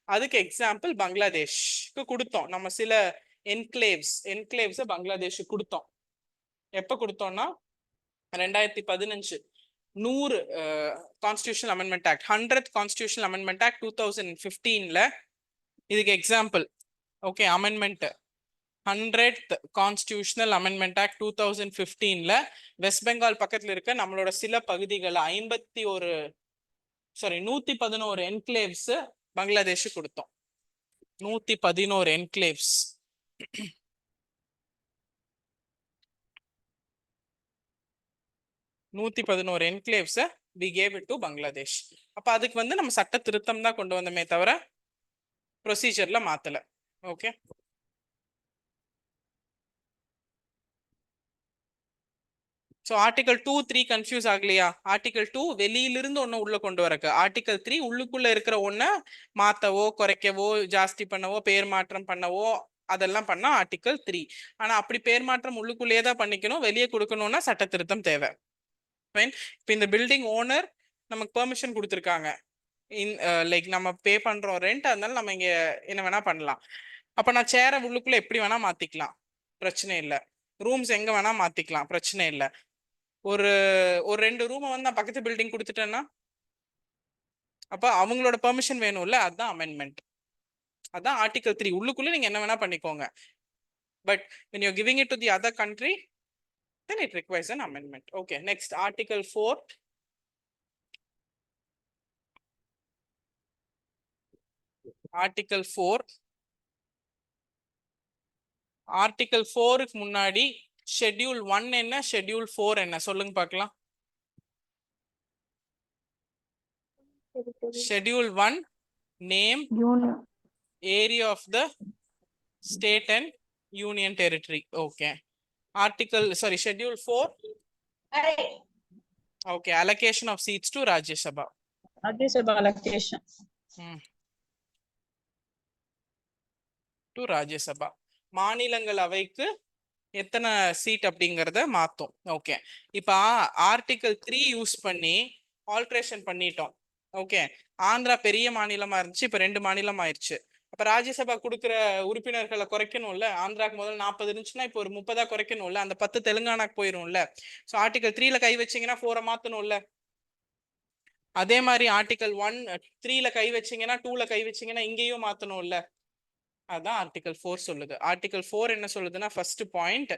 அதுக்கு எக்ஸாம்பிள் பங்களாதேஷ்க்கு கொடுத்தோம். நம்ம சில என்க்ளேவ்ஸ் பங்களாதேஷுக்கு கொடுத்தோம். எப்ப கொடுத்தோம்னா 2015 100 constitutional amendment act, 100th constitutional amendment act 2015ல இதுக்கு example okay, amendment 100th constitutional amendment act 2015ல வெஸ்ட் பெங்கால் பக்கத்துல இருக்க நம்மளோட சில பகுதிகளை 111 என்க்ளேவ்ஸ் பங்களாதேஷ் கொடுத்தோம். 111 enclaves. 111 enclaves we gave it to Bangladesh. அப்ப அதுக்கு வந்து நம்ம சட்ட திருத்தம் தான் கொண்டு வந்தோமே தவிர ப்ரொசீஜர்ல மாத்தல. ஓகே, ஸோ ஆர்டிகல் 2, 3 கன்ஃபியூஸ் ஆகலையா? ஆர்டிகல் 2 வெளியிலிருந்து ஒன்று உள்ள கொண்டு வரக்கு, ஆர்டிகல் 3 உள்ளுக்குள்ள இருக்கிற ஒன்றை மாத்தவோ குறைக்கவோ ஜாஸ்தி பண்ணவோ பேர் மாற்றம் பண்ணவோ அதெல்லாம் பண்ணா ஆர்டிகல் 3. ஆனா அப்படி பேர் மாற்றம் உள்ளுக்குள்ளேயே தான் பண்ணிக்கணும், வெளியே கொடுக்கணும்னா சட்ட திருத்தம் தேவை. இப்போ இந்த பில்டிங் ஓனர் நமக்கு பெர்மிஷன் கொடுத்துருக்காங்க, லைக் நம்ம பே பண்றோம் ரெண்ட், அதனால நம்ம இங்க என்ன வேணா பண்ணலாம். அப்ப நான் சேரை உள்ளுக்குள்ள எப்படி வேணா மாத்திக்கலாம், பிரச்சனை இல்லை. ரூம்ஸ் எங்க வேணா மாத்திக்கலாம், பிரச்சனை இல்லை. ஒரு ஒரு 2 ரூமை வந்து நான் பக்கத்து பில்டிங் கொடுத்துட்டேன்னா அப்ப அவங்களோட பெர்மிஷன் வேணும்ல, அதுதான் அமெண்ட்மெண்ட். அதான் ஆர்டிகல் 3. உள்ளுக்குள்ள நீங்க என்ன வேணா பண்ணிக்கோங்க, but when you're giving it to the other country then it requires an amendment. Okay, next article 4. article 4 article 4க்கு முன்னாடி ஷெட்யூல் 1 என்ன, ஷெட்யூல் 4 என்ன சொல்லுங்க பார்க்கலாம். Schedule 1 name, area of the state and union territory. Okay, schedule 4. Okay, allocation of seats to Rajya Sabha. Rajya Sabha allocation. To Rajya Sabha. மாநிலங்களவைக்கு எத்தனை seat அப்படிங்கறத மாத்தோம். Okay, இப்ப ஆர்டிகல் 3 யூஸ் பண்ணி ஆல்ட்ரேஷன் பண்ணிட்டோம். ஓகே, ஆந்திரா பெரிய மாநிலமா இருந்துச்சு, இப்ப 2 மாநிலம் ஆயிடுச்சு. அப்ப ராஜ்யசபா கொடுக்குற உறுப்பினர்களை குறைக்கணும்ல. ஆந்திராக்கு முதல்ல 40 இருந்துச்சுன்னா இப்போ ஒரு 30 குறைக்கணும்ல. அந்த 10 தெலுங்கானாக்கு போயிரும்ல. ஸோ ஆர்டிகல் 3ல கை வச்சீங்கன்னா 4 மாத்தணும்ல. அதே மாதிரி ஆர்டிகல் 3ல கை வச்சீங்கன்னா 2ல கை வச்சீங்கன்னா இங்கேயும் மாத்தணும்ல. அதான் ஆர்டிகல் 4 சொல்லுது. ஆர்டிகல் 4 என்ன சொல்லுதுன்னா, ஃபர்ஸ்ட் பாயிண்ட்,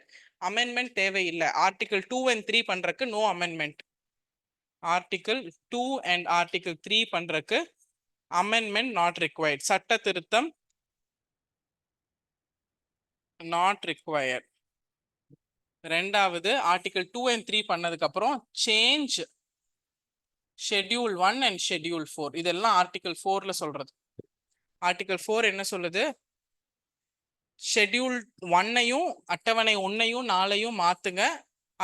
அமெண்ட்மெண்ட் தேவையில்லை. ஆர்டிகல் 2 and 3 பண்றதுக்கு no amendment. Article 2 and article 3 பண்றதுக்கு அமெண்ட்மெண்ட் நாட் ரிக்வயர்ட், சட்ட திருத்தம் நாட் ரிக்வயர்ட். ரெண்டாவது, ஆர்டிகல் 2 and 3 பண்ணதுக்கு அப்புறம் சேஞ்ச் ஷெட்யூல் 1 and ஷெட்யூல் 4. இதெல்லாம் ஆர்டிகல் 4ல சொல்றது. ஆர்டிகல் 4 என்ன சொல்லுது, ஷெட்யூல் 1ஐயும் அட்டவணை 1ஐயும் 4ஐயும் மாத்துங்க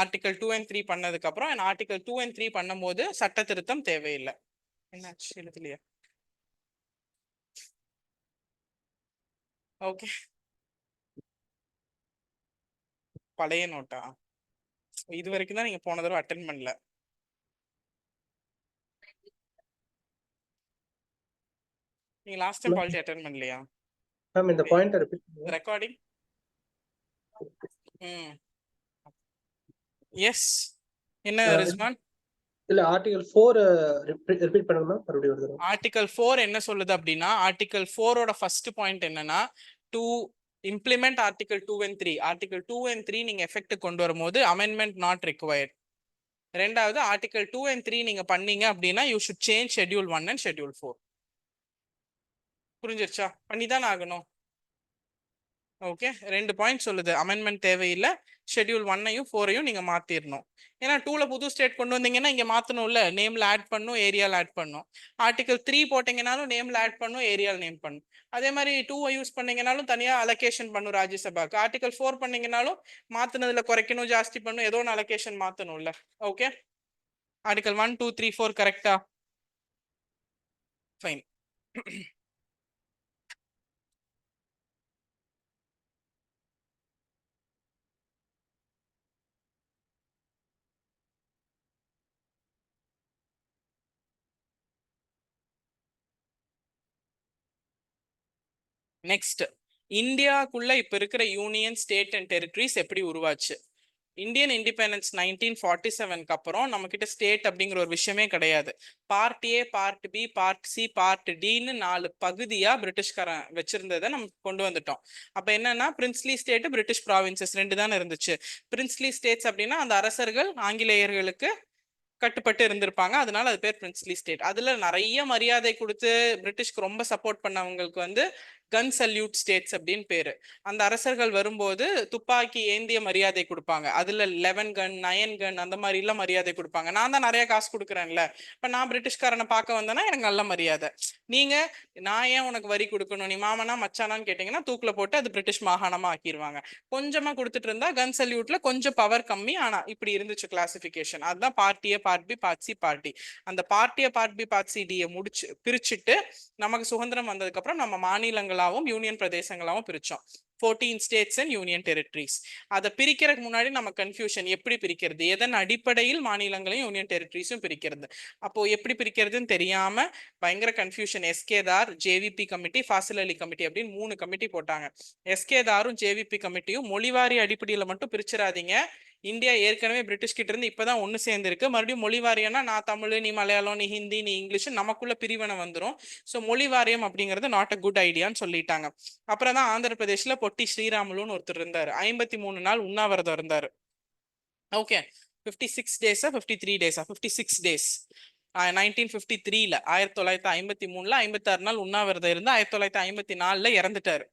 ஆர்டிகல் 2 and 3 பண்ணதுக்கு அப்புறம். ஆர்டிகல் 2 and 3 பண்ணும்போது சட்ட திருத்தம் தேவையில்லை. என்னாச்சு எழுதலையா? ஓகே, பழைய நோட்டா? இது வரைக்கும் தான் நீங்க போன தடவை அட்டென்ட் பண்ணல. நீங்க லாஸ்ட் டைம் பாலிட்டி அட்டென்ட் பண்ணலையா? மேம் இந்த பாயிண்ட் ரிப்பீட் பண்ணுங்க. ரெக்கார்டிங். எஸ், என்ன ரிஸ்வான்? இல்ல ஆர்டிகல் 4 ரிப்பீட் பண்ணுங்க மேம், மறுபடியும் வருது. ஆர்டிகல் 4 என்ன சொல்லுது அப்படின்னா, ஆர்டிகல் 4ஓட ஃபர்ஸ்ட் பாயிண்ட் என்னன்னா, to implement article 2 and 3. Article 2 and 3 நீங்க எஃபெக்ட் கொண்டு வரும்போது அமெண்ட்மெண்ட் நாட் ரிக்வயர்ட். ரெண்டாவது, ஆர்டிகல் 2 and 3 நீங்க பண்ணீங்க அப்படின்னா you should change schedule 1 and schedule 4. புரிஞ்சிருச்சா? பண்ணிதான் ஆகணும். ஓகே, 2 பாயிண்ட் சொல்லுது, அமெண்ட்மெண்ட் தேவையில்லை, ஷெட்யூல் 1ஐயும் 4ஐயும் நீங்க மாத்திரணும். ஏன்னா 2ல புது ஸ்டேட் கொண்டு வந்தீங்கன்னா இங்க மாத்தணும்ல, நேம்ல ஆட் பண்ணும், ஏரியால ஆட் பண்ணும். ஆர்டிகல் 3 போட்டீங்கன்னாலும் நேம்ல ஆட் பண்ணும், ஏரியால நேம் பண்ணும். அதே மாதிரி 2ஐ யூஸ் பண்ணீங்கன்னாலும் தனியா அலோகேஷன் பண்ணும் ராஜ்யசபாக்கு. ஆர்டிகல் 4 பண்ணீங்கன்னாலும் மாத்தினதுல குறைக்கணும், ஜாஸ்தி பண்ணும், ஏதோ ஒன்று அலோகேஷன் மாத்தணும்ல. ஓகே, ஆர்டிகல் 1, 2, 3, 4 கரெக்டா? ஃபைன். நெக்ஸ்ட், இந்தியாக்குள்ள இப்ப இருக்கிற யூனியன், ஸ்டேட் அண்ட் டெரிட்டரிஸ் எப்படி உருவாச்சு? இந்தியன் இண்டிபெண்டன்ஸ் 1947க்கு அப்புறம் நம்ம கிட்ட ஸ்டேட் அப்படிங்கிற ஒரு விஷயமே கிடையாது. Part A, part B, part C, part டின்னு 4 பகுதியா பிரிட்டிஷ்காரன் வச்சிருந்ததை நம்ம கொண்டு வந்துட்டோம். அப்ப என்னன்னா பிரின்ஸ்லி ஸ்டேட், பிரிட்டிஷ் ப்ராவின்சஸ் 2 தானே இருந்துச்சு. பிரின்ஸ்லி ஸ்டேட்ஸ் அப்படின்னா அந்த அரசர்கள் ஆங்கிலேயர்களுக்கு கட்டுப்பட்டு இருந்திருப்பாங்க, அதனால அது பேர் பிரின்ஸ்லி ஸ்டேட். அதுல நிறைய மரியாதை கொடுத்து பிரிட்டிஷ்க்கு ரொம்ப சப்போர்ட் பண்ணவங்களுக்கு வந்து கன் சல்யூட் ஸ்டேட்ஸ் அப்படின்னு பேரு. அந்த அரசர்கள் வரும்போது துப்பாக்கி ஏந்திய மரியாதை கொடுப்பாங்க. அதுல 11 கன் 9 கன் அந்த மாதிரி எல்லாம் மரியாதை கொடுப்பாங்க. நான் தான் நிறைய காசு கொடுக்குறேன்ல, இப்ப நான் பிரிட்டிஷ்காரனை பார்க்க வந்தேன்னா எனக்கு நல்ல மரியாதை. நீங்க நான் ஏன் உனக்கு வரி கொடுக்கணும், நீ மாமனா மச்சானான்னு கேட்டீங்கன்னா தூக்குல போட்டு அது பிரிட்டிஷ் மாகாணமா ஆக்கிடுவாங்க. கொஞ்சமா கொடுத்துட்டு இருந்தா கன் சல்யூட்ல கொஞ்சம் பவர் கம்மி, ஆனா இப்படி இருந்துச்சு கிளாசிபிகேஷன். அதுதான் part A, part B, part C, part D. அந்த part A, part B, part C, டியை முடிச்சு பிரிச்சுட்டு நமக்கு சுதந்திரம் வந்ததுக்கு அப்புறம் நம்ம மாநிலங்களாவும் யூனியன் பிரதேசங்களாவும் பிரிச்சோம். 14 ஸ்டேட்ஸ் அண்ட் யூனியன் டெரிட்டரிஸ். அதை பிரிக்கிறதுக்கு முன்னாடி நம்ம கன்ஃபியூஷன், எப்படி பிரிக்கிறது, எதன் அடிப்படையில் மாநிலங்களையும் யூனியன் டெரிட்டரிஸும் பிரிக்கிறது. அப்போ எப்படி பிரிக்கிறதுன்னு தெரியாம பயங்கர கன்ஃபியூஷன். எஸ்கேதார், ஜேவிபி கமிட்டி, ஃபாசில் அலி கமிட்டி அப்படின்னு 3 கமிட்டி போட்டாங்க. எஸ்கேதாரும் ஜேவிபி கமிட்டியும் மொழிவாரி அடிப்படையில மட்டும் பிரிச்சிடாதீங்க, இந்தியா ஏற்கனவே பிரிட்டிஷ் கிட்ட இருந்து இப்பதான் ஒண்ணு சேர்ந்திருக்கு, மறுபடியும் மொழி வாரியம்னா நான் தமிழ், நீ மலையாளம், நீ ஹிந்தி, நீ இங்கிலீஷ், நமக்குள்ள பிரிவினை வந்துடும். ஸோ மொழி வாரியம் அப்படிங்கிறது நாட் அ குட் ஐடியான்னு சொல்லிட்டாங்க. அப்புறம் தான் ஆந்திர பிரதேஷ்ல பொட்டி ஸ்ரீராமுலுன்னு ஒருத்தர் இருந்தாரு, 53 நாள் உண்ணாவிரதம் இருந்தாரு. ஓகே, 56 டேஸா 53 டேஸா 56 டேஸ் 1953ல 1953ல 56 நாள் உண்ணாவிரதம் இருந்து 1954ல இறந்துட்டாரு.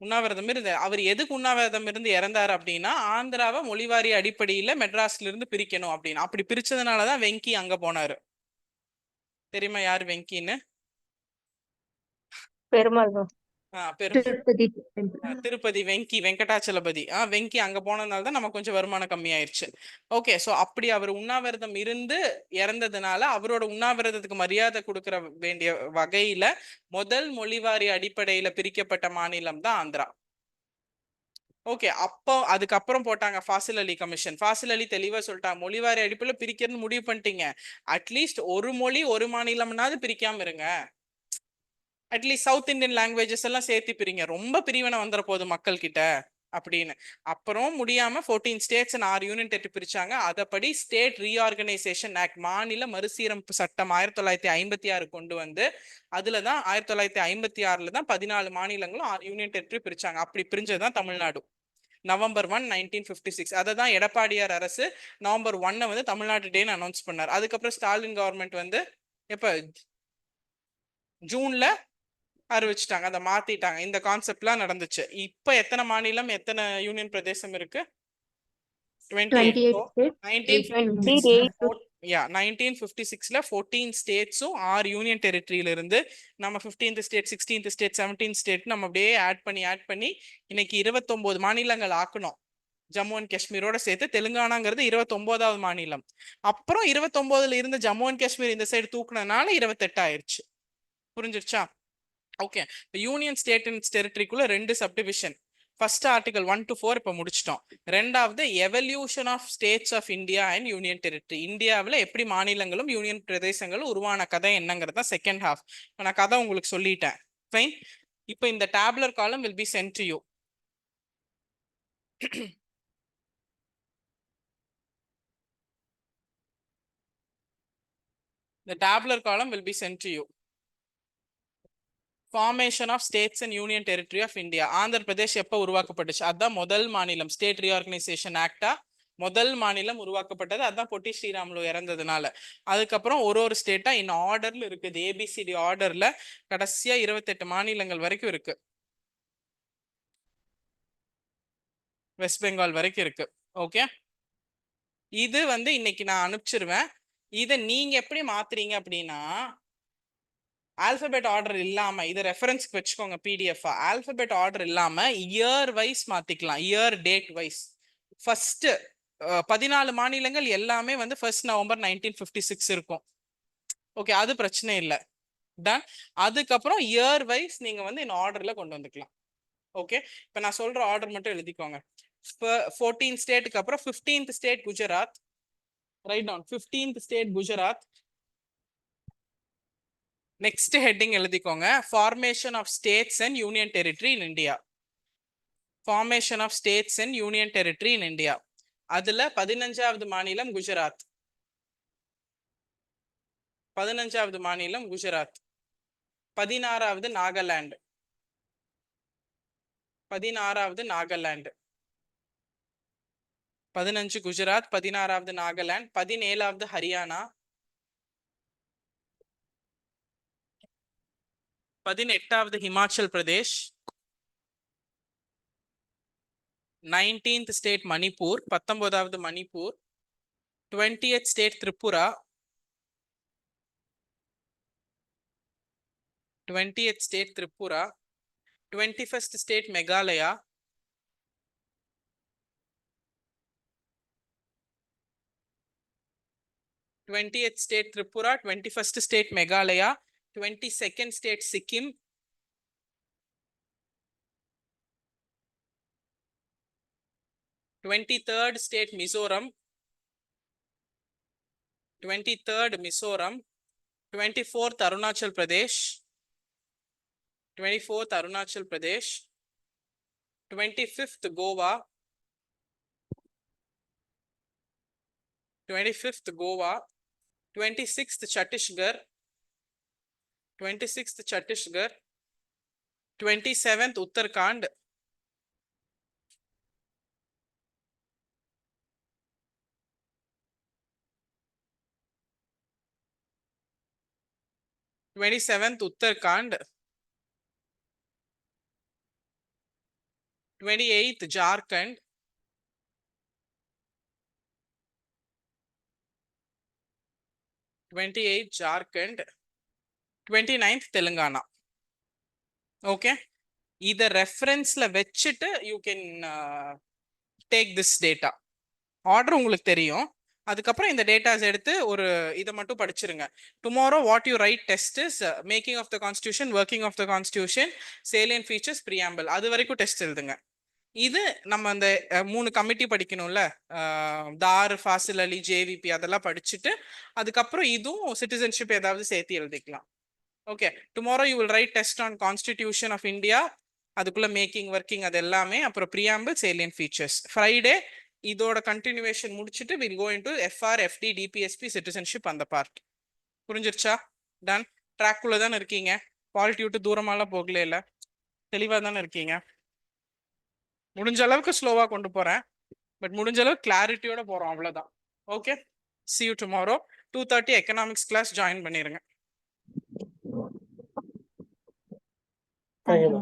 உண்ணாவிரதம் இருந்து அவர் எதுக்கு உண்ணாவிரதம் இருந்து இறந்தாரு அப்படின்னா, ஆந்திராவை மொழிவாரி அடிப்படையில மெட்ராஸ்ல இருந்து பிரிக்கணும் அப்படின்னு. அப்படி பிரிச்சதுனாலதான் வெங்கி அங்க போனாரு. தெரியுமா யாரு வெங்கின்னு? பெருமாள் தான். திருப்பதி temple. திருப்பதி வெங்கி, வெங்கடாச்சலபதி. வெங்கி அங்க போனதுனால தான் நமக்கு கொஞ்சம் வருமானம் கம்மியாயிருச்சு. ஓகே, சோ அப்படி அவர் உண்ணாவிரதம் இருந்து இறந்ததுனால அவரோட உண்ணாவிரதத்துக்கு மரியாதை கொடுக்கற வேண்டிய வகையில முதல் மொழிவாரி அடிப்படையில பிரிக்கப்பட்ட மாநிலம் தான் ஆந்திரா. ஓகே, அப்போ அதுக்கப்புறம் போட்டாங்க ஃபாசில் அலி கமிஷன். ஃபாசில் அலி தெளிவா சொல்லிட்டாங்க, மொழிவாரி அடிப்படையில் பிரிக்கிறதுன்னு முடிவு பண்ணிட்டீங்க, அட்லீஸ்ட் ஒரு மொழி ஒரு மாநிலம்னாவது பிரிக்காம இருங்க. அட்லீஸ்ட் சவுத் இந்தியன் லாங்குவேஜஸ் எல்லாம் சேர்த்து பிரிங்க, ரொம்ப பிரிவினை வந்துட போகுது மக்கள் கிட்ட அப்படின்னு. அப்புறம் முடியாம 14 ஸ்டேட்ஸ் 6 யூனியன் டெரிட்டரி பிரிச்சாங்க. அதப்படி ஸ்டேட் ரீஆர்கனைசேஷன் ஆக்ட், மாநில மறுசீரமைப்பு சட்டம் 1956 கொண்டு வந்து அதுலதான் 1956ல தான் 14 மாநிலங்களும் 6 யூனியன் டெரிட்டரி பிரிச்சாங்க. அப்படி பிரிஞ்சதுதான் தமிழ்நாடு. நவம்பர் 1, 1956. அதை தான் எடப்பாடியார் அரசு நவம்பர் 1 வந்து தமிழ்நாடு டேன்னு அனௌன்ஸ் பண்ணார். அதுக்கப்புறம் ஸ்டாலின் கவர்மெண்ட் வந்து எப்ப ஜூன்ல அறிவிச்சிட்டாங்க, அதை மாத்திட்டாங்க. இந்த கான்செப்ட்லாம் நடந்துச்சு. இப்ப எத்தனை மாநிலம் எத்தனை யூனியன் பிரதேசம் இருக்கு? 28 states, 1956ல 14 ஸ்டேட்ஸும் 6 யூனியன் டெரிட்டரியில இருந்து நம்ம 15th state, 16th state, 17th state நம்ம அப்படியே ஆட் பண்ணி இன்னைக்கு 29 மாநிலங்கள் ஆக்கணும். ஜம்மு அண்ட் காஷ்மீரோட சேர்த்து தெலுங்கானாங்கிறது 29வது மாநிலம். அப்புறம் 29ல இருந்த ஜம்மு அண்ட் காஷ்மீர் இந்த சைடு தூக்குனதுனால 28 ஆயிருச்சு. புரிஞ்சிருச்சா? ஓகே, யூனியன் ஸ்டேட் அண்ட் டெரிட்டரிக்குள்ள 2 சப்டிவிஷன். ஃபர்ஸ்ட் ஆர்டிகல் 1 to 4 இப்ப முடிச்சிட்டோம். ரெண்டாவது evolution of states of India and union territory. இந்தியாவில் எப்படி மாநிலங்களும் யூனியன் பிரதேசங்களும் உருவான கதை என்னங்கிறது தான் செகண்ட் ஹாஃப். நான் கதை உங்களுக்கு சொல்லிட்டேன். ஃபைன். இப்போ இந்த டேபுலர் காலம் will be sent to you. The tabular column will be sent to you. Formation of states and union territory of India. Andhra Pradesh எப்போ உருவாக்கப்பட்டுச்சு? அதுதான் முதல் மாநிலம். ஸ்டேட் ரீஆர்கனைசேஷன் ஆக்டா முதல் மாநிலம் உருவாக்கப்பட்டது. அதுதான் பொட்டி ஸ்ரீராமுலு இறந்ததுனால. அதுக்கப்புறம் ஒரு ஸ்டேட்டா இன் ஆர்டர்ல இருக்குது, ஏபிசிடி ஆர்டர்ல கடைசியா 28 மாநிலங்கள் வரைக்கும் இருக்கு. வெஸ்ட் பெங்கால் வரைக்கும் இருக்கு. ஓகே, இது வந்து இன்னைக்கு நான் அனுப்பிச்சிருவேன். இதை நீங்க எப்படி மாத்துறீங்க அப்படின்னா, ஆல்பபெட் ஆர்டர் இல்லாம, இது ரெஃபரன்ஸ்க்கு வச்சுக்கோங்க பிடிஎஃப். ஆல்பபெட் ஆர்டர் இல்லாம இயர் வைஸ் மாத்திக்கலாம், இயர் டேட் வைஸ். ஃபர்ஸ்ட் 14 மாநிலங்கள் எல்லாமே வந்து 1 நவம்பர் 1956 இருக்கும். ஓகே, அது பிரச்சனை இல்லை. டன். அதுக்கப்புறம் இயர் வைஸ் நீங்க வந்து இந்த ஆர்டர்ல கொண்டு வந்துக்கலாம். ஓகே, இப்ப நான் சொல்ற ஆர்டர் மட்டும் எழுதிக்கோங்க. 14 ஸ்டேட்டுக்கு அப்புறம் 15th state Gujarat. Write down 15th state Gujarat. Next heading எழுதிக்கோங்க, formation of states and union territory in India. Formation of states and union territory in India. அதுல 15வது மாநிலம் குஜராத். 15வது மாநிலம் குஜராத். 16வது நாகாலாந்து. 16வது நாகாலாந்து. 15 குஜராத், 16வது நாகாலாந்து, 17வது ஹரியானா, 18வது ஹிமாச்சல் பிரதேஷ், 19th ஸ்டேட் மணிப்பூர், 19வது Manipur, 20th state Tripura, 20th state Tripura, 21st state Meghalaya, 20th state Tripura, 21st state Meghalaya, 22nd state Sikkim, 23rd state Mizoram, 23rd Mizoram, 24th Arunachal Pradesh, 24th Arunachal Pradesh, 25th Goa, 25th Goa, 26th Chhattisgarh, 26th Chhattisgarh, 27th Uttarakhand, 27th Uttarakhand, 28th Jharkhand, 28th Jharkhand, 29th Telangana. Okay, இத ரெஃபரன்ஸ்ல வச்சுட்டு you can take this data. Order உங்களுக்கு தெரியும். அதுக்கப்புறம் இந்த datas எடுத்து ஒரு இதை மட்டும் படிச்சிருங்க. Tomorrow what you write test is making of the constitution, working of the constitution, salient features, preamble. அது வரைக்கும் டெஸ்ட் எழுதுங்க. இது நம்ம அந்த 3 கமிட்டி படிக்கணும்ல, தார், ஃபாசில் அலி, ஜேவிபி, அதெல்லாம் படிச்சுட்டு அதுக்கப்புறம் இதுவும் சிட்டிசன்ஷிப் ஏதாவது சேர்த்து எழுதிக்கலாம். Okay, tomorrow you will write test on constitution of India, அதுக்குள்ள மேக்கிங், ஒர்க்கிங், அது எல்லாமே, அப்புறம் பிரியாம்பிள், சேலியன் ஃபீச்சர்ஸ். ஃப்ரைடே இதோட கண்டினியூவேஷன் முடிச்சுட்டு will go into FR, FD, DPSP, citizenship அந்த பார்ட். புரிஞ்சிருச்சா? டன். ட்ராக்குள்ள தானே இருக்கீங்க, குவாலிட்டி விட்டு தூரமாலாம் போகல, இல்ல தெளிவா தானே இருக்கீங்க? முடிஞ்ச அளவுக்கு ஸ்லோவா கொண்டு போறேன், பட் முடிஞ்ச அளவுக்கு கிளாரிட்டியோட போறோம், அவ்வளவுதான். Okay, see you tomorrow. 2:30 economics class join பண்ணிருங்க. Thank you.